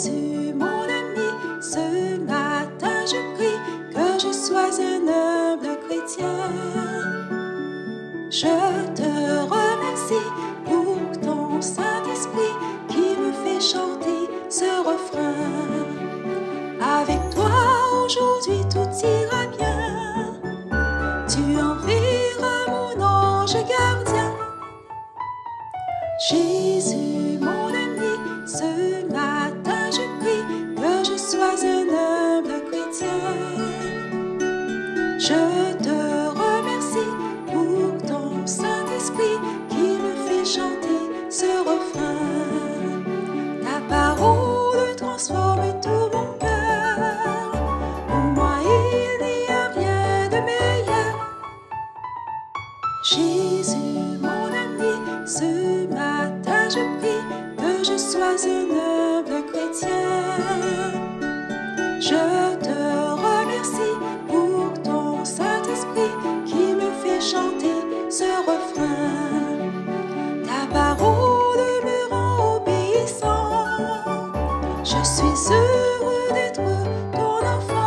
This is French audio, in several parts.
Jésus, mon ami, ce matin je prie que je sois un humble chrétien. Je te remercie pour ton Saint-Esprit qui me fait chanter ce refrain. Avec toi aujourd'hui tout ira bien. Tu enverras mon ange gardien. Jésus, mon ami, ce matin je prie que je sois un humble chrétien. Je te remercie pour ton Saint-Esprit qui me fait chanter ce refrain. Ta parole transforme tout mon cœur. Pour moi il n'y a rien de meilleur. Jésus, mon ami, ce matin je prie que je sois un humble chrétien. Je te remercie pour ton Saint-Esprit qui me fait chanter ce refrain. Ta parole me rend obéissant. Je suis heureux d'être ton enfant.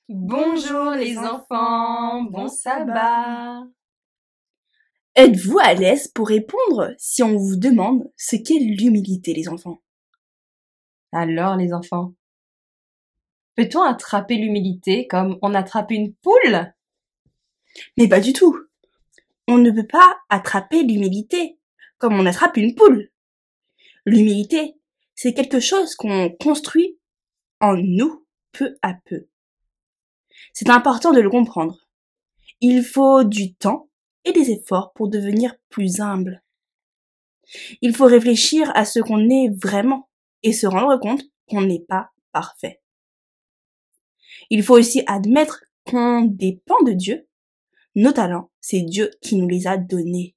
Bonjour les enfants, bon sabbat. Êtes-vous à l'aise pour répondre si on vous demande ce qu'est l'humilité, les enfants? Alors les enfants, peut-on attraper l'humilité comme on attrape une poule? Mais pas du tout. On ne peut pas attraper l'humilité comme on attrape une poule. L'humilité, c'est quelque chose qu'on construit en nous peu à peu. C'est important de le comprendre. Il faut du temps et des efforts pour devenir plus humble. Il faut réfléchir à ce qu'on est vraiment et se rendre compte qu'on n'est pas parfait. Il faut aussi admettre qu'on dépend de Dieu. Nos talents, c'est Dieu qui nous les a donnés.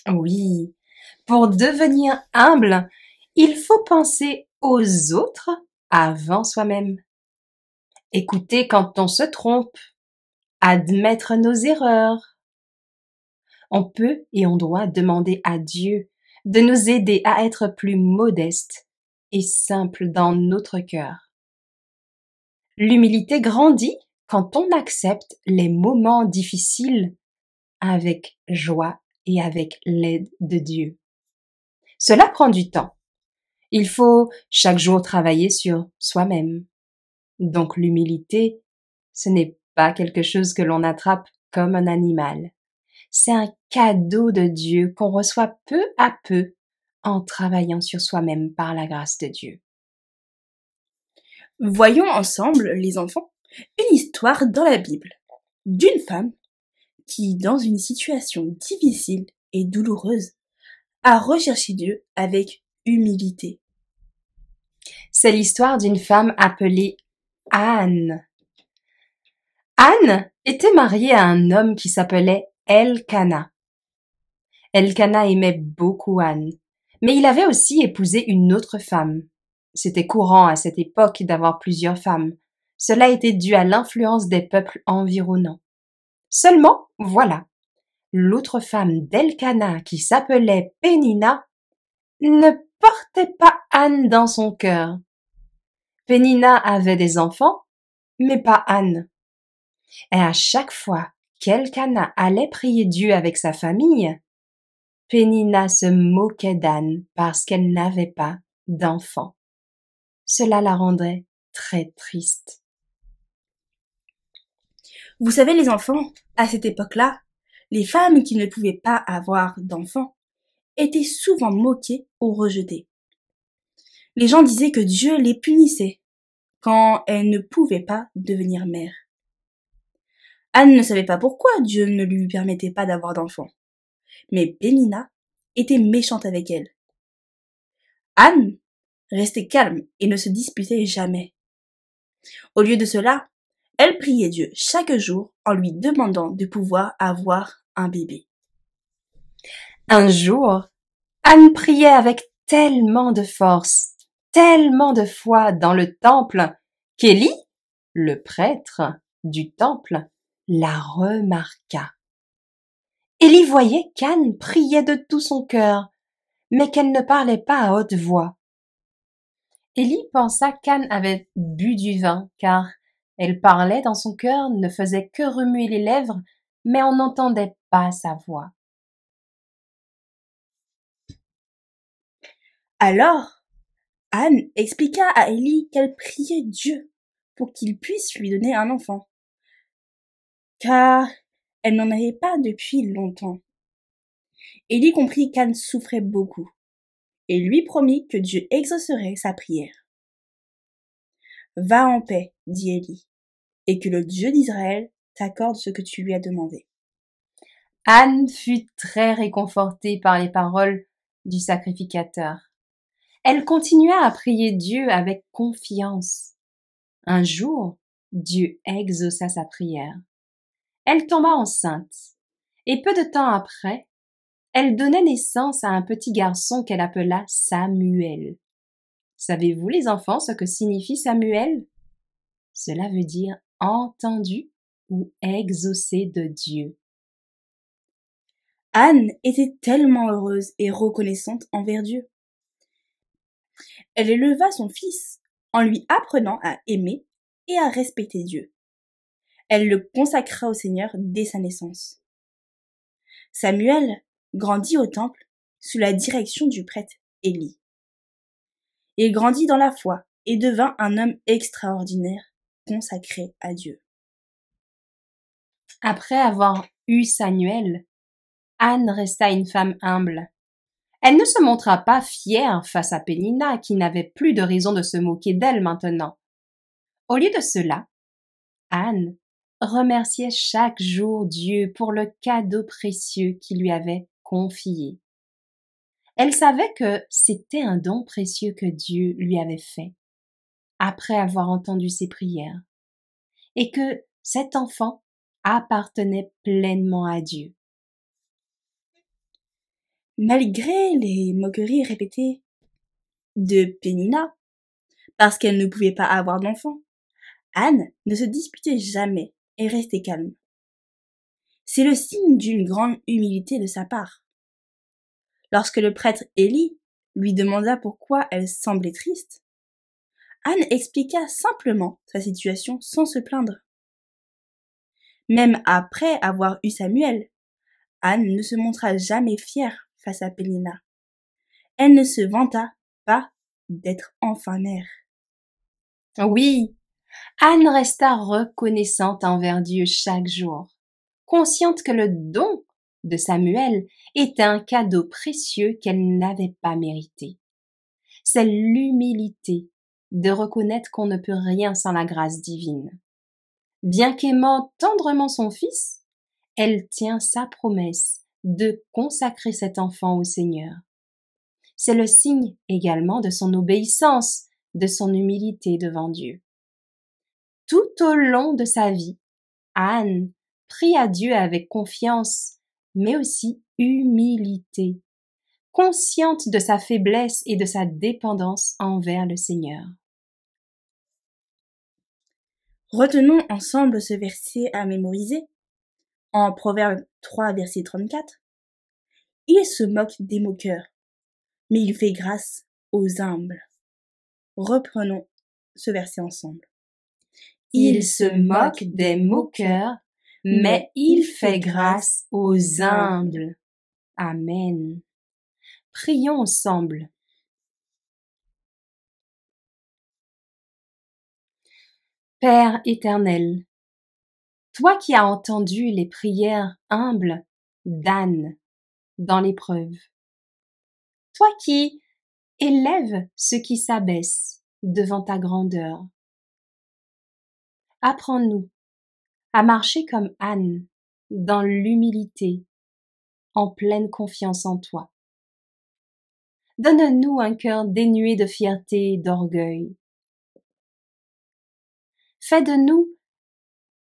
Oui, pour devenir humble, il faut penser aux autres avant soi-même. Écouter quand on se trompe, admettre nos erreurs. On peut et on doit demander à Dieu de nous aider à être plus modestes et simples dans notre cœur. L'humilité grandit quand on accepte les moments difficiles avec joie et avec l'aide de Dieu. Cela prend du temps. Il faut chaque jour travailler sur soi-même. Donc l'humilité, ce n'est pas quelque chose que l'on attrape comme un animal. C'est un cadeau de Dieu qu'on reçoit peu à peu en travaillant sur soi-même par la grâce de Dieu. Voyons ensemble, les enfants, une histoire dans la Bible d'une femme qui, dans une situation difficile et douloureuse, a recherché Dieu avec humilité. C'est l'histoire d'une femme appelée Anne. Anne était mariée à un homme qui s'appelait Elkana. Elkana aimait beaucoup Anne, mais il avait aussi épousé une autre femme. C'était courant à cette époque d'avoir plusieurs femmes. Cela était dû à l'influence des peuples environnants. Seulement, voilà, l'autre femme d'Elkana, qui s'appelait Pénina, ne portait pas Anne dans son cœur. Pénina avait des enfants, mais pas Anne. Et à chaque fois qu'Elkana allait prier Dieu avec sa famille, Pénina se moquait d'Anne parce qu'elle n'avait pas d'enfants. Cela la rendait très triste. Vous savez, les enfants, à cette époque-là, les femmes qui ne pouvaient pas avoir d'enfants étaient souvent moquées ou rejetées. Les gens disaient que Dieu les punissait quand elles ne pouvaient pas devenir mères. Anne ne savait pas pourquoi Dieu ne lui permettait pas d'avoir d'enfants. Mais Pénina était méchante avec elle. Anne restait calme et ne se disputait jamais. Au lieu de cela, elle priait Dieu chaque jour en lui demandant de pouvoir avoir un bébé. Un jour, Anne priait avec tellement de force, tellement de foi dans le temple, qu'Élie, le prêtre du temple, la remarqua. Élie voyait qu'Anne priait de tout son cœur, mais qu'elle ne parlait pas à haute voix. Élie pensa qu'Anne avait bu du vin, car elle parlait dans son cœur, ne faisait que remuer les lèvres, mais on n'entendait pas sa voix. Alors, Anne expliqua à Élie qu'elle priait Dieu pour qu'il puisse lui donner un enfant, car elle n'en avait pas depuis longtemps. Élie comprit qu'Anne souffrait beaucoup et lui promit que Dieu exaucerait sa prière. « Va en paix, dit Élie, et que le Dieu d'Israël t'accorde ce que tu lui as demandé. » Anne fut très réconfortée par les paroles du sacrificateur. Elle continua à prier Dieu avec confiance. Un jour, Dieu exauça sa prière. Elle tomba enceinte, et peu de temps après, elle donna naissance à un petit garçon qu'elle appela Samuel. Savez-vous, les enfants, ce que signifie Samuel? Cela veut dire entendu ou exaucé de Dieu. Anne était tellement heureuse et reconnaissante envers Dieu. Elle éleva son fils en lui apprenant à aimer et à respecter Dieu. Elle le consacra au Seigneur dès sa naissance. Samuel grandit au temple sous la direction du prêtre Élie. Il grandit dans la foi et devint un homme extraordinaire, consacré à Dieu. Après avoir eu Samuel, Anne resta une femme humble. Elle ne se montra pas fière face à Pénina, qui n'avait plus de raison de se moquer d'elle maintenant. Au lieu de cela, Anne remerciait chaque jour Dieu pour le cadeau précieux qu'il lui avait confié. Elle savait que c'était un don précieux que Dieu lui avait fait, après avoir entendu ses prières, et que cet enfant appartenait pleinement à Dieu. Malgré les moqueries répétées de Pénina, parce qu'elle ne pouvait pas avoir d'enfant, Anne ne se disputait jamais et restait calme. C'est le signe d'une grande humilité de sa part. Lorsque le prêtre Élie lui demanda pourquoi elle semblait triste, Anne expliqua simplement sa situation sans se plaindre. Même après avoir eu Samuel, Anne ne se montra jamais fière face à Pénina. Elle ne se vanta pas d'être enfin mère. Oui, Anne resta reconnaissante envers Dieu chaque jour, consciente que le don de Samuel était un cadeau précieux qu'elle n'avait pas mérité. C'est l'humilité de reconnaître qu'on ne peut rien sans la grâce divine. Bien qu'aimant tendrement son fils, elle tient sa promesse de consacrer cet enfant au Seigneur. C'est le signe également de son obéissance, de son humilité devant Dieu. Tout au long de sa vie, Anne prie à Dieu avec confiance, mais aussi humilité, consciente de sa faiblesse et de sa dépendance envers le Seigneur. Retenons ensemble ce verset à mémoriser. En Proverbe 3, verset 34. Il se moque des moqueurs, mais il fait grâce aux humbles. Reprenons ce verset ensemble. Il se moque des moqueurs, mais il fait grâce aux humbles. Amen. Prions ensemble. Père éternel, toi qui as entendu les prières humbles d'Anne dans l'épreuve, toi qui élèves ceux qui s'abaissent devant ta grandeur, apprends-nous à marcher comme Anne, dans l'humilité, en pleine confiance en toi. Donne-nous un cœur dénué de fierté et d'orgueil. Fais de nous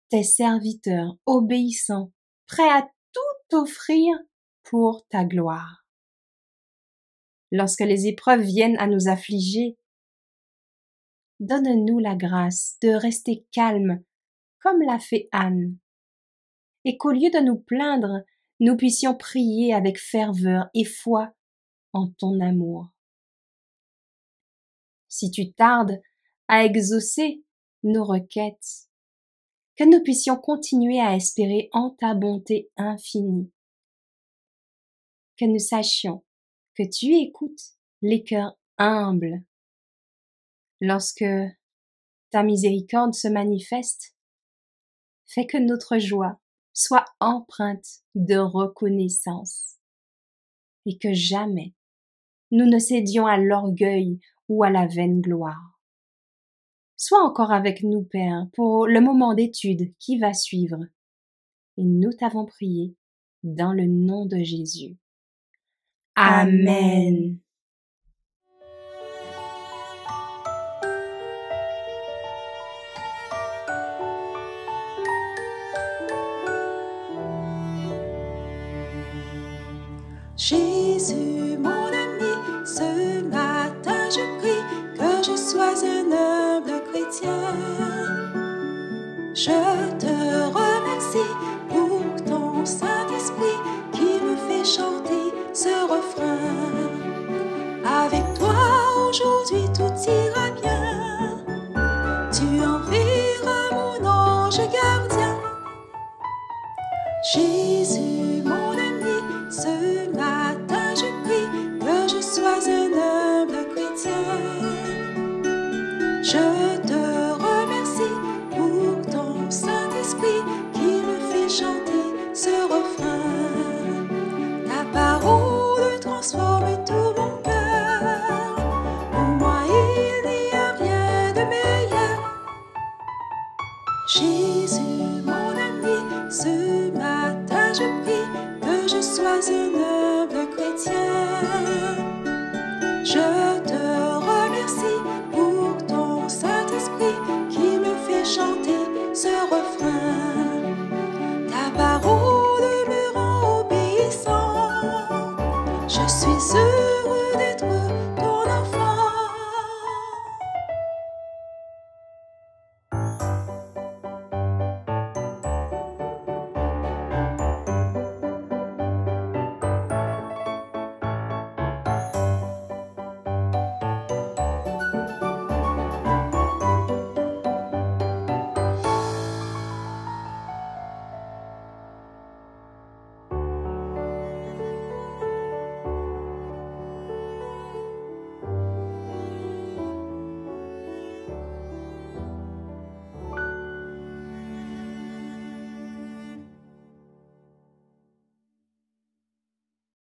tes serviteurs obéissants, prêts à tout offrir pour ta gloire. Lorsque les épreuves viennent à nous affliger, donne-nous la grâce de rester calmes comme l'a fait Anne, et qu'au lieu de nous plaindre, nous puissions prier avec ferveur et foi en ton amour. Si tu tardes à exaucer nos requêtes, que nous puissions continuer à espérer en ta bonté infinie. Que nous sachions que tu écoutes les cœurs humbles. Lorsque ta miséricorde se manifeste, fais que notre joie soit empreinte de reconnaissance et que jamais nous ne cédions à l'orgueil ou à la vaine gloire. Sois encore avec nous, Père, pour le moment d'étude qui va suivre. Et nous t'avons prié dans le nom de Jésus. Amen. Jésus, mon ami, ce matin je prie que je sois un humble chrétien. Je te remercie pour ton Saint-Esprit qui me fait chanter ce refrain. Avec toi aujourd'hui tout ira bien. Tu enverras mon ange gardien. Jésus, mon ami, ce matin je prie que je sois un humble chrétien. Je te remercie pour ton Saint-Esprit qui me fait chanter ce refrain. Ta parole transforme tout mon cœur. Pour moi il n'y a rien de meilleur. Jésus, mon ami, ce matin je prie que je sois un